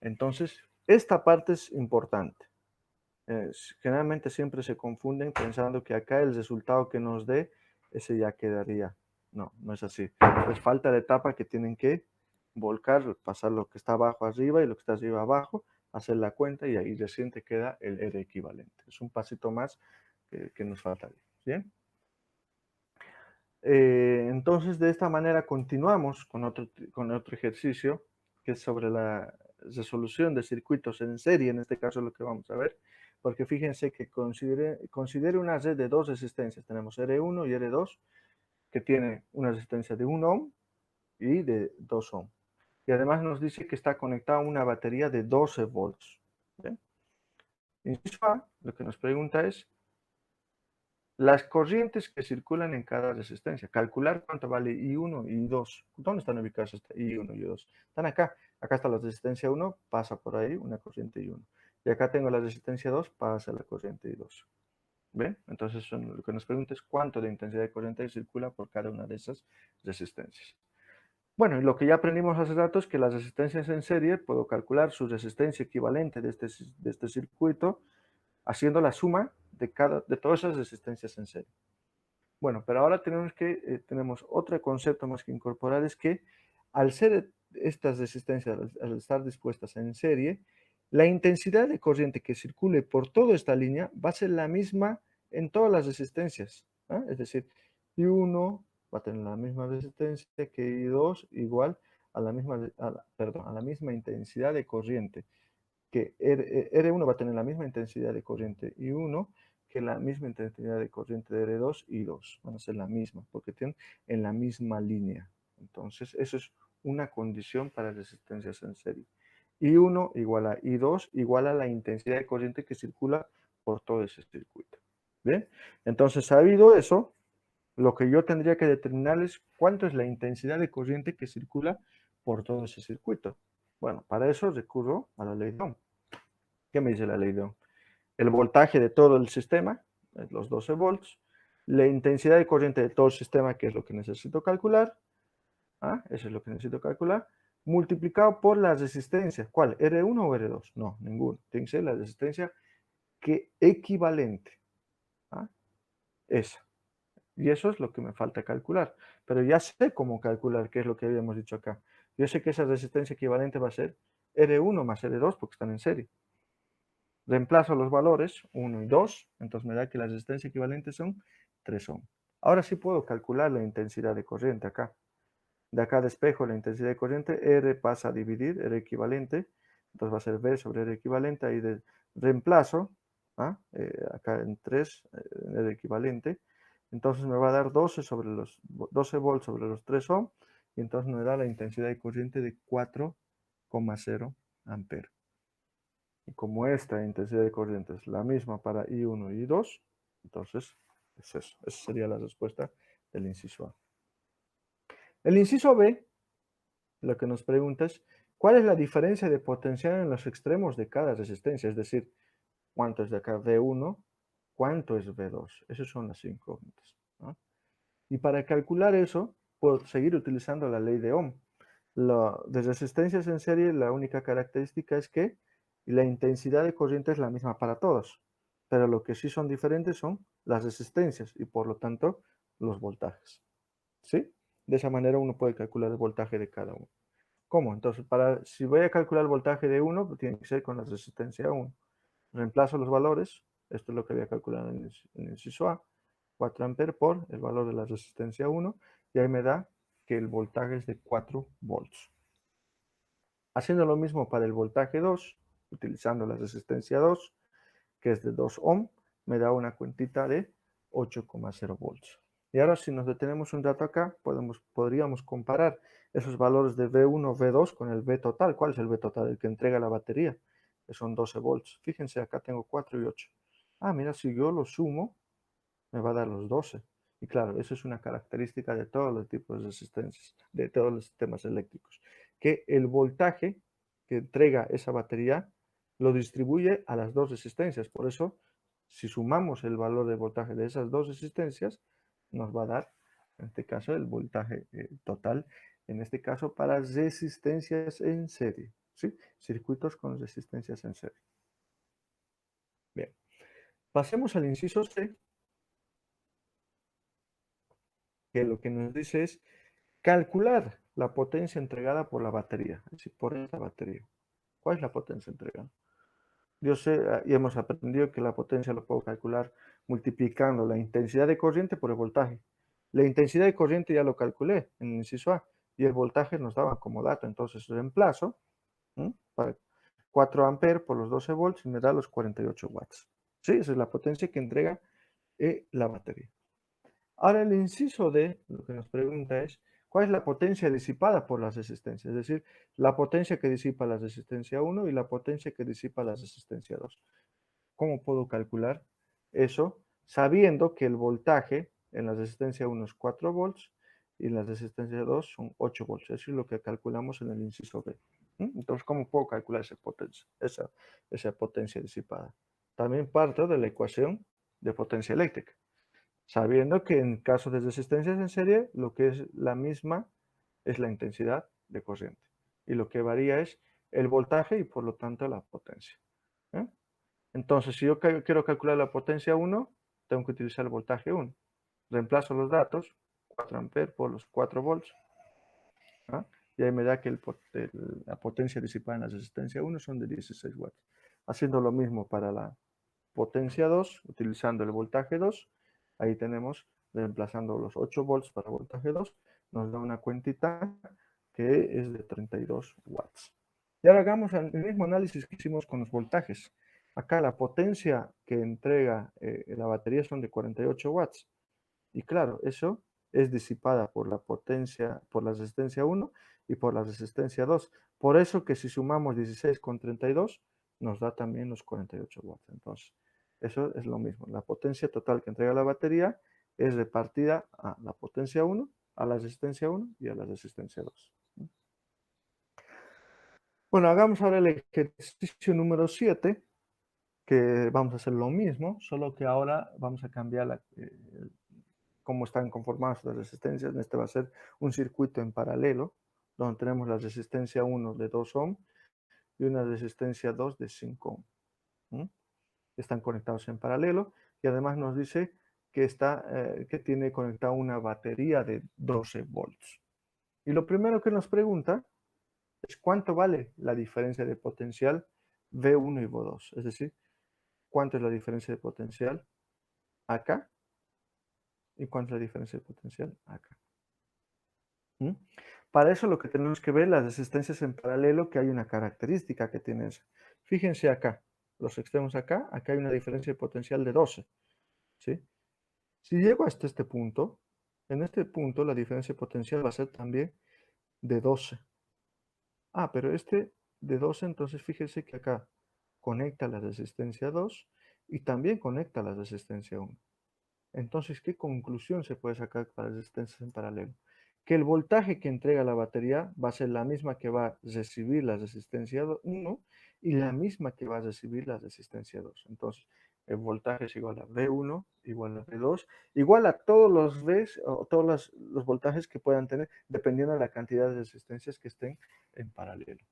Entonces, esta parte es importante. Generalmente siempre se confunden pensando que acá el resultado que nos dé, ese ya quedaría. No, no es así. Les falta la etapa que tienen que volcar, pasar lo que está abajo arriba y lo que está arriba abajo, hacer la cuenta y ahí recién te queda el R equivalente. Es un pasito más que nos falta. ¿Bien? Entonces, de esta manera continuamos con otro ejercicio, que es sobre la resolución de circuitos en serie, en este caso lo que vamos a ver, porque fíjense que considere una red de dos resistencias. Tenemos R1 y R2, que tiene una resistencia de 1 ohm y de 2 ohm. Y además nos dice que está conectada a una batería de 12 volts. ¿Bien? Inciso A, lo que nos pregunta es, las corrientes que circulan en cada resistencia. Calcular cuánto vale I1 y I2. ¿Dónde están ubicados I1 y I2? Están acá. Acá está la resistencia 1, pasa por ahí una corriente I1. Y acá tengo la resistencia 2, pasa la corriente I2. ¿Ven? Entonces lo que nos pregunta es cuánto de intensidad de corriente circula por cada una de esas resistencias. Bueno, y lo que ya aprendimos hace rato es que las resistencias en serie, puedo calcular su resistencia equivalente de este circuito haciendo la suma de todas esas resistencias en serie. Bueno, pero ahora tenemos otro concepto más que incorporar, es que al ser estas resistencias, al estar dispuestas en serie, la intensidad de corriente que circule por toda esta línea va a ser la misma en todas las resistencias. ¿Ah? Es decir, I1 va a tener la misma resistencia que I2, igual a la misma, a la misma intensidad de corriente que R1 va a tener la misma intensidad de corriente I1 que la misma intensidad de corriente de R2 y I2. Van a ser la misma, porque tienen en la misma línea. Entonces, eso es una condición para resistencias en serie. I1 igual a I2 igual a la intensidad de corriente que circula por todo ese circuito. ¿Bien? Entonces, sabido eso, lo que yo tendría que determinar es cuánto es la intensidad de corriente que circula por todo ese circuito. Bueno, para eso recurro a la ley de Ohm. ¿Qué me dice la ley de Ohm? El voltaje de todo el sistema, los 12 volts, la intensidad de corriente de todo el sistema, que es lo que necesito calcular, eso es lo que necesito calcular, multiplicado por la resistencia. ¿Cuál? ¿R1 o R2? No, ninguno. Tiene que ser la resistencia que equivalente. ¿Ah? Esa. Y eso es lo que me falta calcular. Pero ya sé cómo calcular, qué es lo que habíamos dicho acá. Yo sé que esa resistencia equivalente va a ser R1 más R2 porque están en serie. Reemplazo los valores 1 y 2, entonces me da que la resistencia equivalente son 3 ohm. Ahora sí puedo calcular la intensidad de corriente acá. De acá despejo la intensidad de corriente, R pasa a dividir, R equivalente, entonces va a ser V sobre R equivalente, ahí reemplazo, acá en 3, R equivalente, entonces me va a dar 12 volts sobre los 3 ohm, y entonces me da la intensidad de corriente de 4,0 amperes. Y como esta intensidad de corriente es la misma para I1 y I2, entonces es eso. Esa sería la respuesta del inciso A. El inciso B, lo que nos pregunta es, ¿cuál es la diferencia de potencial en los extremos de cada resistencia? Es decir, ¿cuánto es de acá V1? ¿Cuánto es V2? Esas son las incógnitas, ¿no? Y para calcular eso, puedo seguir utilizando la ley de Ohm. De resistencias en serie, la única característica es que la intensidad de corriente es la misma para todos, pero lo que sí son diferentes son las resistencias y por lo tanto los voltajes. ¿Sí? De esa manera uno puede calcular el voltaje de cada uno. ¿Cómo? Entonces, si voy a calcular el voltaje de uno, pues tiene que ser con la resistencia 1. Reemplazo los valores, esto es lo que voy a calcular en el inciso A, 4 amperes por el valor de la resistencia 1, y ahí me da que el voltaje es de 4 volts. Haciendo lo mismo para el voltaje 2, utilizando la resistencia 2, que es de 2 ohm, me da una cuentita de 8,0 volts. Y ahora si nos detenemos un rato acá, podríamos comparar esos valores de V1, V2 con el V total. ¿Cuál es el V total? El que entrega la batería, que son 12 volts. Fíjense, acá tengo 4 y 8. Mira, si yo lo sumo, me va a dar los 12. Y claro, eso es una característica de todos los tipos de resistencias, de todos los sistemas eléctricos, que el voltaje que entrega esa batería lo distribuye a las dos resistencias. Por eso, si sumamos el valor de voltaje de esas dos resistencias, nos va a dar, en este caso, el voltaje total, en este caso para resistencias en serie, ¿sí? Circuitos con resistencias en serie. Bien, pasemos al inciso C, que lo que nos dice es calcular la potencia entregada por la batería, es decir, por esta batería. ¿Cuál es la potencia entregada? Yo sé, y hemos aprendido que la potencia lo puedo calcular multiplicando la intensidad de corriente por el voltaje. La intensidad de corriente ya lo calculé en el inciso A y el voltaje nos daba como dato. Entonces reemplazo para 4 amperes por los 12 volts y me da los 48 watts. Sí, esa es la potencia que entrega la batería. Ahora el inciso D, lo que nos pregunta es, ¿cuál es la potencia disipada por las resistencias? Es decir, la potencia que disipa la resistencia 1 y la potencia que disipa la resistencia 2. ¿Cómo puedo calcular eso? Sabiendo que el voltaje en la resistencia 1 es 4 volts y en la resistencia 2 son 8 volts. Eso es lo que calculamos en el inciso B. Entonces, ¿cómo puedo calcular esa potencia disipada? También parto de la ecuación de potencia eléctrica, sabiendo que en caso de resistencias en serie, lo que es la misma es la intensidad de corriente. Y lo que varía es el voltaje y por lo tanto la potencia. ¿eh? Entonces, si yo quiero calcular la potencia 1, tengo que utilizar el voltaje 1. Reemplazo los datos, 4 amperes por los 4 volts. ¿ah? Y ahí me da que la potencia disipada en la resistencia 1 son de 16 watts. Haciendo lo mismo para la potencia 2, utilizando el voltaje 2, ahí tenemos, reemplazando los 8 volts para voltaje 2, nos da una cuentita que es de 32 watts. Y ahora hagamos el mismo análisis que hicimos con los voltajes. Acá la potencia que entrega la batería son de 48 watts. Y claro, eso es disipada por la potencia, por la resistencia 1 y por la resistencia 2. Por eso que si sumamos 16 con 32, nos da también los 48 watts. Entonces, eso es lo mismo. La potencia total que entrega la batería es repartida a la potencia 1, a la resistencia 1 y a la resistencia 2. Bueno, hagamos ahora el ejercicio número 7, que vamos a hacer lo mismo, solo que ahora vamos a cambiar cómo están conformadas las resistencias. Este va a ser un circuito en paralelo, donde tenemos la resistencia 1 de 2 ohm y una resistencia 2 de 5 ohm. Están conectados en paralelo y además nos dice que tiene conectada una batería de 12 volts. Y lo primero que nos pregunta es cuánto vale la diferencia de potencial V1 y V2. Es decir, cuánto es la diferencia de potencial acá y cuánto es la diferencia de potencial acá. Para eso lo que tenemos que ver, las resistencias en paralelo, que hay una característica que tiene eso. Fíjense acá, los extremos acá hay una diferencia de potencial de 12. ¿sí? Si llego hasta este punto, en este punto la diferencia de potencial va a ser también de 12. Pero este de 12, entonces fíjense que acá conecta la resistencia 2 y también conecta la resistencia 1. Entonces, ¿qué conclusión se puede sacar para resistencias en paralelo? Que el voltaje que entrega la batería va a ser la misma que va a recibir la resistencia 1 y la misma que va a recibir la resistencia 2. Entonces, el voltaje es igual a V1, igual a V2, igual a todos los Vs o todos los voltajes que puedan tener, dependiendo de la cantidad de resistencias que estén en paralelo.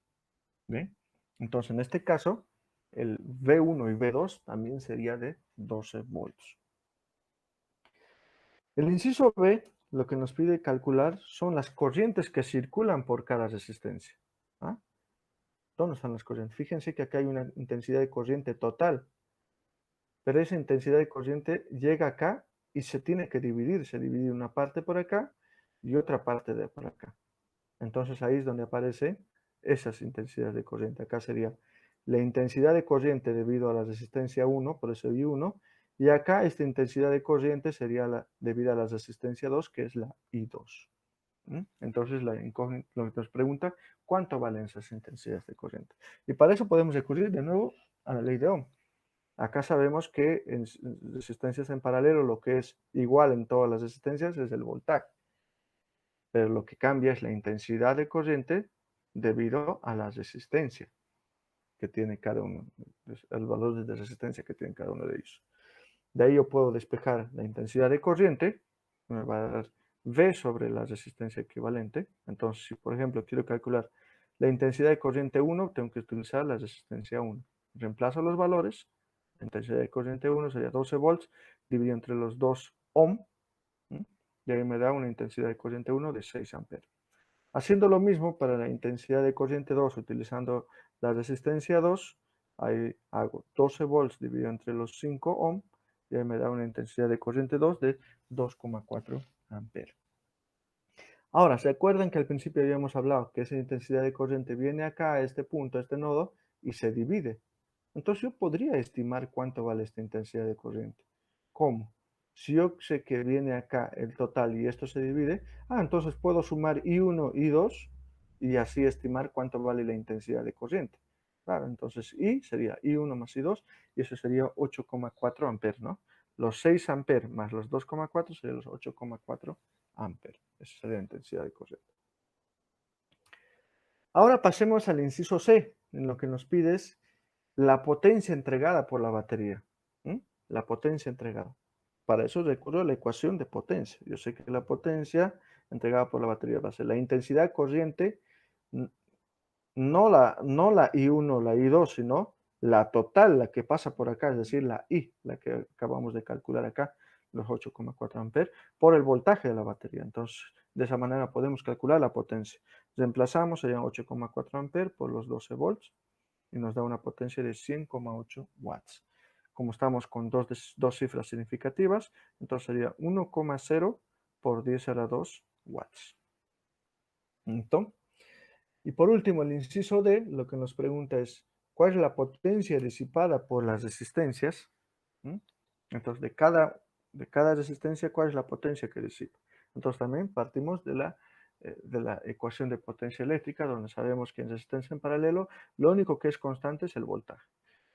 ¿Bien? Entonces, en este caso, el V1 y V2 también sería de 12 volts. El inciso B lo que nos pide calcular son las corrientes que circulan por cada resistencia. ¿Dónde están las corrientes? Fíjense que acá hay una intensidad de corriente total, pero esa intensidad de corriente llega acá y se tiene que dividir. Se divide una parte por acá y otra parte por acá. Entonces ahí es donde aparecen esas intensidades de corriente. Acá sería la intensidad de corriente debido a la resistencia 1, por eso I1, y acá esta intensidad de corriente sería debida a la resistencia 2, que es la I2. Entonces lo que nos pregunta, ¿cuánto valen esas intensidades de corriente? Y para eso podemos recurrir de nuevo a la ley de Ohm. Acá sabemos que en resistencias en paralelo lo que es igual en todas las resistencias es el voltaje. Pero lo que cambia es la intensidad de corriente debido a la resistencia que tiene cada uno, el valor de resistencia que tiene cada uno de ellos. De ahí yo puedo despejar la intensidad de corriente, me va a dar V sobre la resistencia equivalente. Entonces, si por ejemplo quiero calcular la intensidad de corriente 1, tengo que utilizar la resistencia 1. Reemplazo los valores, la intensidad de corriente 1 sería 12 volts, dividido entre los 2 ohm, y ahí me da una intensidad de corriente 1 de 6 amperes. Haciendo lo mismo para la intensidad de corriente 2, utilizando la resistencia 2, ahí hago 12 volts dividido entre los 5 ohm, y ahí me da una intensidad de corriente 2 de 2,4 amperes. Ahora, ¿se acuerdan que al principio habíamos hablado que esa intensidad de corriente viene acá a este punto, a este nodo, y se divide? Entonces yo podría estimar cuánto vale esta intensidad de corriente. ¿Cómo? Si yo sé que viene acá el total y esto se divide, entonces puedo sumar I1, I2 y así estimar cuánto vale la intensidad de corriente. Claro, entonces I sería I1 más I2 y eso sería 8,4 amperes, ¿no? Los 6 amperes más los 2,4 serían los 8,4 amperes. Esa sería la intensidad de corriente. Ahora pasemos al inciso C, en lo que nos pide es la potencia entregada por la batería. La potencia entregada. Para eso recurro a la ecuación de potencia. Yo sé que la potencia entregada por la batería va a ser la intensidad corriente, no la I1, la I2, sino la total, la que pasa por acá, es decir, la I, la que acabamos de calcular acá, los 8,4 amperes, por el voltaje de la batería. Entonces, de esa manera podemos calcular la potencia. Reemplazamos, serían 8,4 amperes por los 12 volts y nos da una potencia de 100,8 watts. Como estamos con dos cifras significativas, entonces sería 1,0 por 10 a la 2 watts. Entonces, y por último, el inciso D, lo que nos pregunta es, ¿cuál es la potencia disipada por las resistencias? Entonces, de cada resistencia, ¿cuál es la potencia que disipa? Entonces, también partimos de la ecuación de potencia eléctrica, donde sabemos que en resistencia en paralelo, lo único que es constante es el voltaje.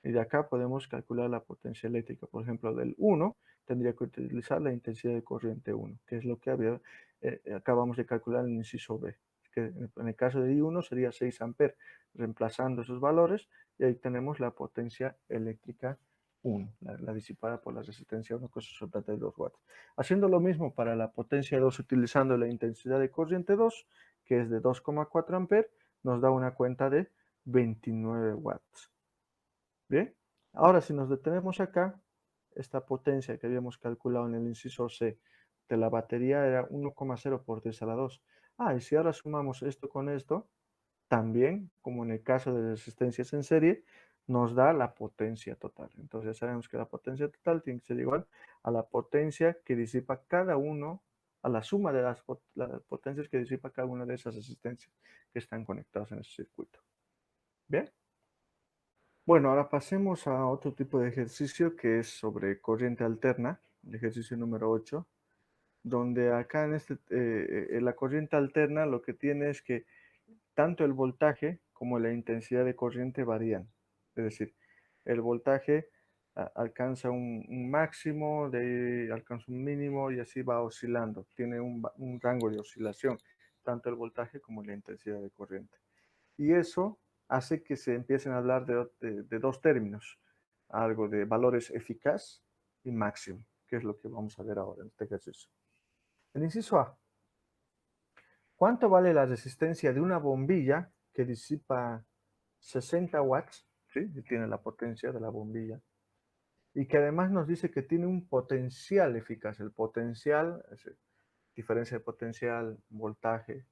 Y de acá podemos calcular la potencia eléctrica. Por ejemplo, del 1, tendría que utilizar la intensidad de corriente 1, que es lo que acabamos de calcular en el inciso B, que en el caso de I1 sería 6 amperes, reemplazando esos valores, y ahí tenemos la potencia eléctrica 1, la disipada por la resistencia 1, que es 72 watts. Haciendo lo mismo para la potencia 2, utilizando la intensidad de corriente 2, que es de 2,4 amperes, nos da una cuenta de 29 watts. Bien, ahora si nos detenemos acá, esta potencia que habíamos calculado en el inciso C de la batería era 1,0 por 10 a la 2. Y si ahora sumamos esto con esto, también, como en el caso de resistencias en serie, nos da la potencia total. Entonces sabemos que la potencia total tiene que ser igual a la potencia que disipa cada uno, a la suma de las potencias que disipa cada una de esas resistencias que están conectadas en ese circuito. Bien. Bueno, ahora pasemos a otro tipo de ejercicio que es sobre corriente alterna, el ejercicio número 8, donde acá en la corriente alterna lo que tiene es que tanto el voltaje como la intensidad de corriente varían. Es decir, el voltaje alcanza un máximo, alcanza un mínimo y así va oscilando. Tiene un rango de oscilación, tanto el voltaje como la intensidad de corriente. Y eso hace que se empiecen a hablar de dos términos, algo de valores eficaz y máximo, que es lo que vamos a ver ahora en este ejercicio. El inciso A. ¿Cuánto vale la resistencia de una bombilla que disipa 60 watts? ¿Sí? Y tiene la potencia de la bombilla. Y que además nos dice que tiene un potencial eficaz. El potencial, diferencia de potencial, voltaje,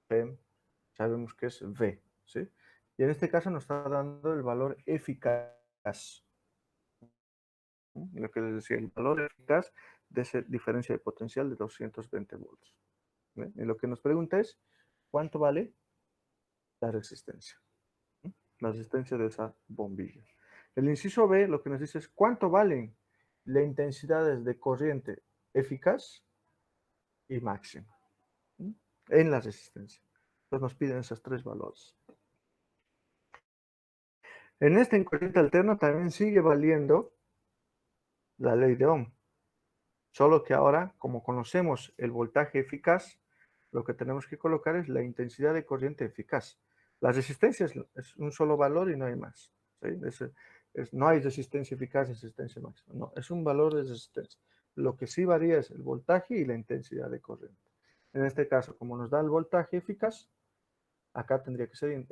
PEM, sabemos que es V. ¿Sí? Y en este caso nos está dando el valor eficaz. Lo que les decía, el valor eficaz de esa diferencia de potencial de 220 volts. ¿Bien? Y lo que nos pregunta es, ¿cuánto vale la resistencia? La resistencia de esa bombilla. El inciso B lo que nos dice es, ¿cuánto valen las intensidades de corriente eficaz y máxima en la resistencia? Entonces nos piden esos tres valores. En esta corriente alterna también sigue valiendo la ley de Ohm. Solo que ahora, como conocemos el voltaje eficaz, lo que tenemos que colocar es la intensidad de corriente eficaz. La resistencia es un solo valor y no hay más. ¿Sí? No hay resistencia eficaz y resistencia máxima. No, es un valor de resistencia. Lo que sí varía es el voltaje y la intensidad de corriente. En este caso, como nos da el voltaje eficaz, acá tendría que ser,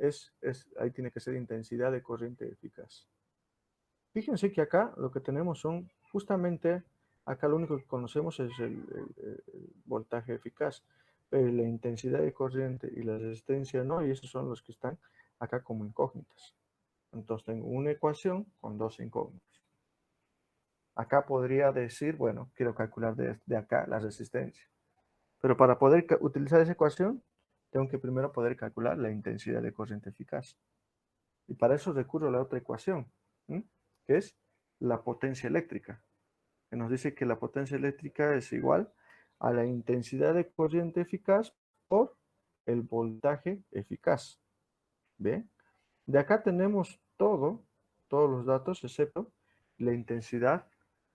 ahí tiene que ser intensidad de corriente eficaz. Fíjense que acá lo que tenemos son justamente, acá lo único que conocemos es el voltaje eficaz, pero la intensidad de corriente y la resistencia no, y esos son los que están acá como incógnitas. Entonces tengo una ecuación con dos incógnitas. Acá podría decir, bueno, quiero calcular de acá la resistencia. Pero para poder utilizar esa ecuación, tengo que primero poder calcular la intensidad de corriente eficaz. Y para eso recurro a la otra ecuación, ¿sí? Que es la potencia eléctrica, que nos dice que la potencia eléctrica es igual a la intensidad de corriente eficaz por el voltaje eficaz. ¿Ve? De acá tenemos todos los datos, excepto la intensidad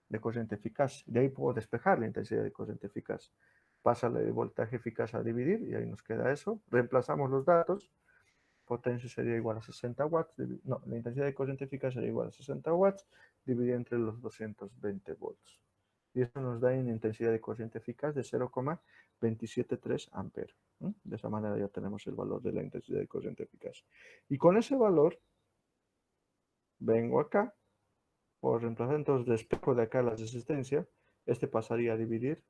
de corriente eficaz. De ahí puedo despejar la intensidad de corriente eficaz. Pasa el voltaje eficaz a dividir y ahí nos queda eso. Reemplazamos los datos. Potencia sería igual a 60 watts. No, la intensidad de corriente eficaz sería igual a 60 watts dividido entre los 220 volts. Y esto nos da una intensidad de corriente eficaz de 0,273 amperes. De esa manera ya tenemos el valor de la intensidad de corriente eficaz. Y con ese valor, vengo acá, por reemplazar, entonces despejo de acá la resistencia, este pasaría a dividir,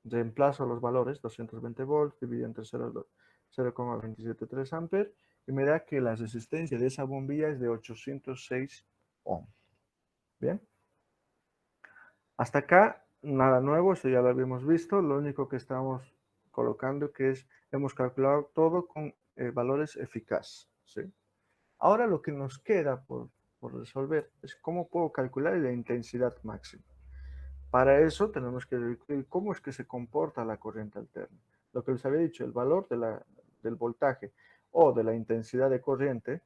reemplazo los valores, 220 volts, dividido entre 0,273 amperes, y me da que la resistencia de esa bombilla es de 806 ohm. Bien. Hasta acá, nada nuevo, eso ya lo habíamos visto. Lo único que estamos colocando que es, hemos calculado todo con valores eficaces. ¿Sí? Ahora lo que nos queda por resolver es cómo puedo calcular la intensidad máxima. Para eso tenemos que descubrir cómo es que se comporta la corriente alterna. Lo que les había dicho, el valor del voltaje o de la intensidad de corriente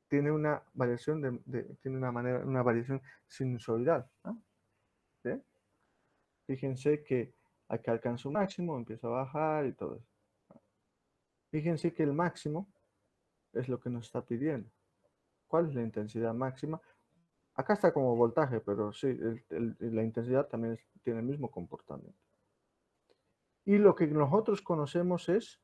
tiene una variación tiene una variación sinusoidal. ¿No? ¿Sí? Fíjense que acá alcanza un máximo, empieza a bajar y todo eso. Fíjense que el máximo es lo que nos está pidiendo. ¿Cuál es la intensidad máxima? Acá está como voltaje, pero sí, la intensidad también tiene el mismo comportamiento. Y lo que nosotros conocemos es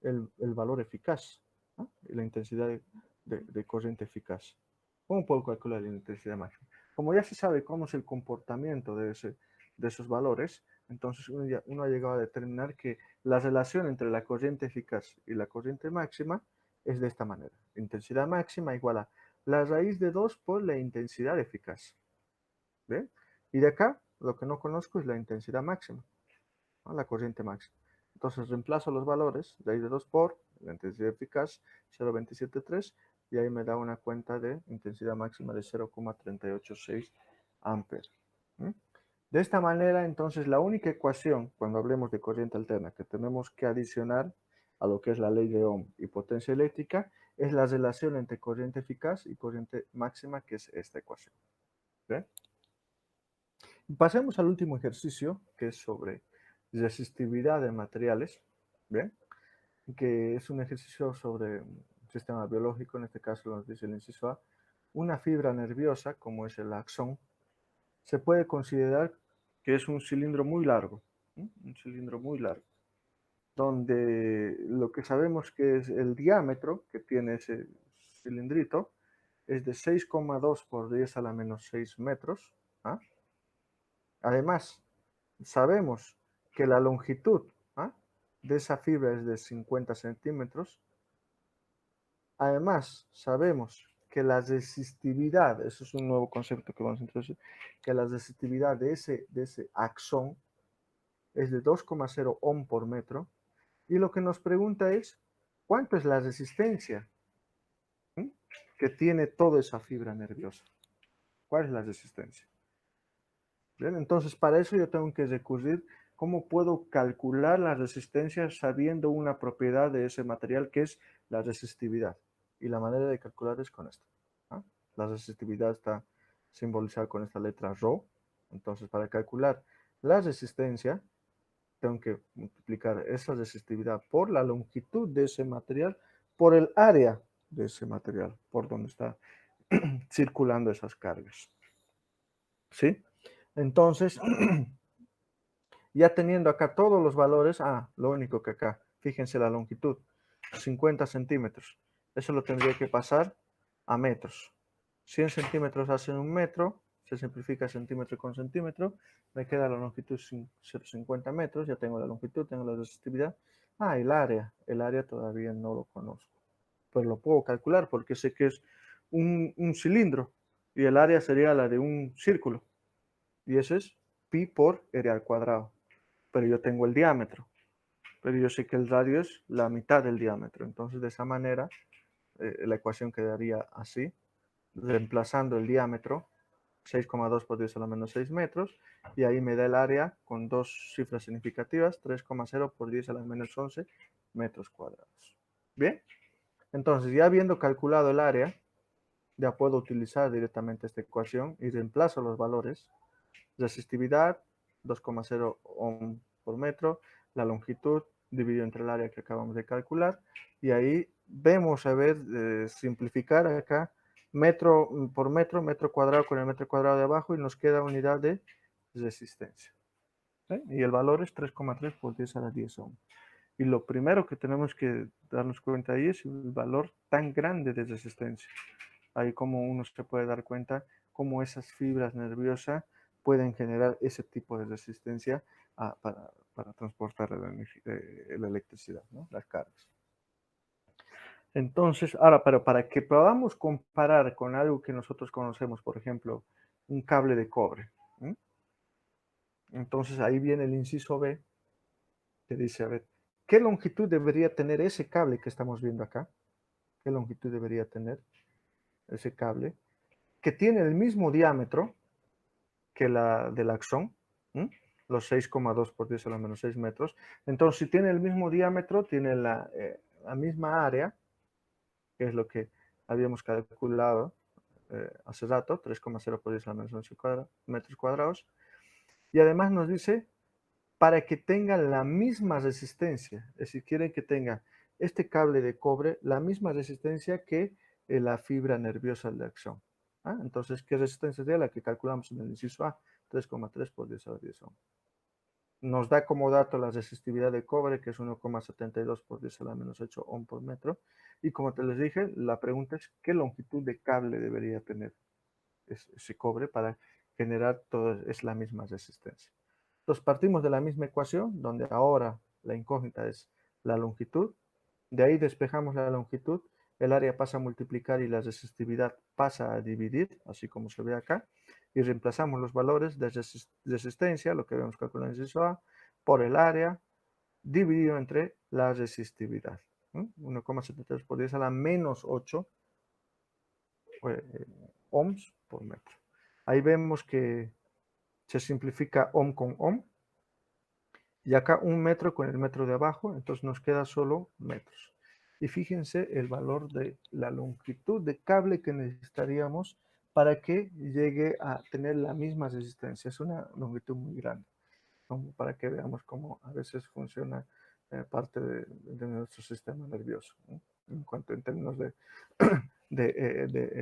el valor eficaz, ¿no? Y la intensidad de corriente eficaz. ¿Cómo puedo calcular la intensidad máxima? Como ya se sabe cómo es el comportamiento de esos valores, entonces uno ha llegado a determinar que la relación entre la corriente eficaz y la corriente máxima es de esta manera. Intensidad máxima igual a la raíz de 2 por la intensidad eficaz. ¿Ve? Y de acá, lo que no conozco es la intensidad máxima, ¿no? La corriente máxima. Entonces reemplazo los valores, raíz de 2 por la intensidad eficaz, 0,273, y ahí me da una cuenta de intensidad máxima de 0,386 amperes. De esta manera, entonces, la única ecuación, cuando hablemos de corriente alterna, que tenemos que adicionar a lo que es la ley de Ohm y potencia eléctrica, es la relación entre corriente eficaz y corriente máxima, que es esta ecuación. ¿Ve? Pasemos al último ejercicio, que es sobre resistividad de materiales, ¿bien? Que es un ejercicio sobre un sistema biológico, en este caso nos dice el inciso A, una fibra nerviosa, como es el axón, se puede considerar que es un cilindro muy largo, ¿sí? Un cilindro muy largo, donde lo que sabemos que es el diámetro que tiene ese cilindrito es de 6,2 por 10 a la menos 6 metros. ¿Ah? Además, sabemos que la longitud, ¿ah?, de esa fibra es de 50 centímetros. Además, sabemos que la resistividad, eso es un nuevo concepto que vamos a introducir, que la resistividad de ese axón es de 2,0 ohm por metro. Y lo que nos pregunta es, ¿cuánto es la resistencia que tiene toda esa fibra nerviosa? ¿Cuál es la resistencia? Bien, entonces, para eso yo tengo que recurrir cómo puedo calcular la resistencia sabiendo una propiedad de ese material que es la resistividad. Y la manera de calcular es con esto. ¿Ah? La resistividad está simbolizada con esta letra ρ. Entonces, para calcular la resistencia, tengo que multiplicar esa resistividad por la longitud de ese material, por el área de ese material, por donde está circulando esas cargas. ¿Sí? Entonces, ya teniendo acá todos los valores, lo único que acá, fíjense la longitud, 50 centímetros. Eso lo tendría que pasar a metros. 100 centímetros hacen un metro, se simplifica centímetro con centímetro, me queda la longitud 50 metros, ya tengo la longitud, tengo la resistividad. El área todavía no lo conozco, pero lo puedo calcular porque sé que es un cilindro y el área sería la de un círculo y ese es pi por r al cuadrado, pero yo tengo el diámetro, pero yo sé que el radio es la mitad del diámetro, entonces de esa manera la ecuación quedaría así, reemplazando el diámetro, 6,2 por 10 a la menos 6 metros, y ahí me da el área con dos cifras significativas, 3,0 por 10 a la menos 11 metros cuadrados. Bien, entonces ya habiendo calculado el área, ya puedo utilizar directamente esta ecuación y reemplazo los valores. Resistividad, 2,0 ohm por metro, la longitud dividido entre el área que acabamos de calcular, y ahí vemos, a ver, simplificar acá, metro por metro, metro cuadrado con el metro cuadrado de abajo, y nos queda unidad de resistencia. ¿Sí? Y el valor es 3,3 por 10 a la 10 ohm. Y lo primero que tenemos que darnos cuenta ahí es el valor tan grande de resistencia. Ahí como uno se puede dar cuenta cómo esas fibras nerviosas pueden generar ese tipo de resistencia para transportar la electricidad, ¿no? Las cargas. Entonces, ahora, pero para que podamos comparar con algo que nosotros conocemos, por ejemplo, un cable de cobre, ¿sí? Entonces ahí viene el inciso B, que dice, a ver, ¿qué longitud debería tener ese cable que estamos viendo acá? ¿Qué longitud debería tener ese cable? Que tiene el mismo diámetro que la del axón, ¿m? Los 6,2 por 10 a la menos 6 metros. Entonces, si tiene el mismo diámetro, tiene la misma área, que es lo que habíamos calculado hace rato, 3,0 por 10 a la menos 11 metros cuadrados. Y además nos dice, para que tenga la misma resistencia, es decir, quieren que tenga este cable de cobre la misma resistencia que la fibra nerviosa del axón. Entonces, ¿qué resistencia es la que calculamos en el inciso A? 3,3 por 10 a la 10 ohm. Nos da como dato la resistividad de cobre, que es 1,72 por 10 a la menos 8 ohm por metro. Y como te les dije, la pregunta es, ¿qué longitud de cable debería tener ese cobre para generar es la misma resistencia? Entonces partimos de la misma ecuación, donde ahora la incógnita es la longitud. De ahí despejamos la longitud, el área pasa a multiplicar y la resistividad pasa a dividir, así como se ve acá. Y reemplazamos los valores de resistencia, lo que habíamos calculado en el inciso A, por el área dividido entre la resistividad. 1,73 por 10 a la menos 8 ohms por metro. Ahí vemos que se simplifica ohm con ohm. Y acá un metro con el metro de abajo, entonces nos queda solo metros. Y fíjense el valor de la longitud de cable que necesitaríamos para que llegue a tener la misma resistencia. Es una longitud muy grande, como para que veamos cómo a veces funciona parte de nuestro sistema nervioso, ¿no? En cuanto en términos de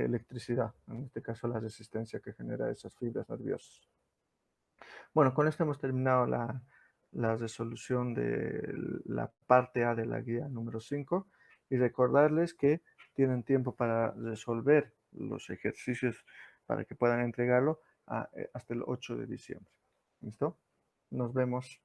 electricidad, en este caso la resistencia que genera esas fibras nerviosas. Bueno, con esto hemos terminado la resolución de la parte A de la guía número 5 y recordarles que tienen tiempo para resolver los ejercicios para que puedan entregarlo hasta el 8 de diciembre. ¿Listo? Nos vemos.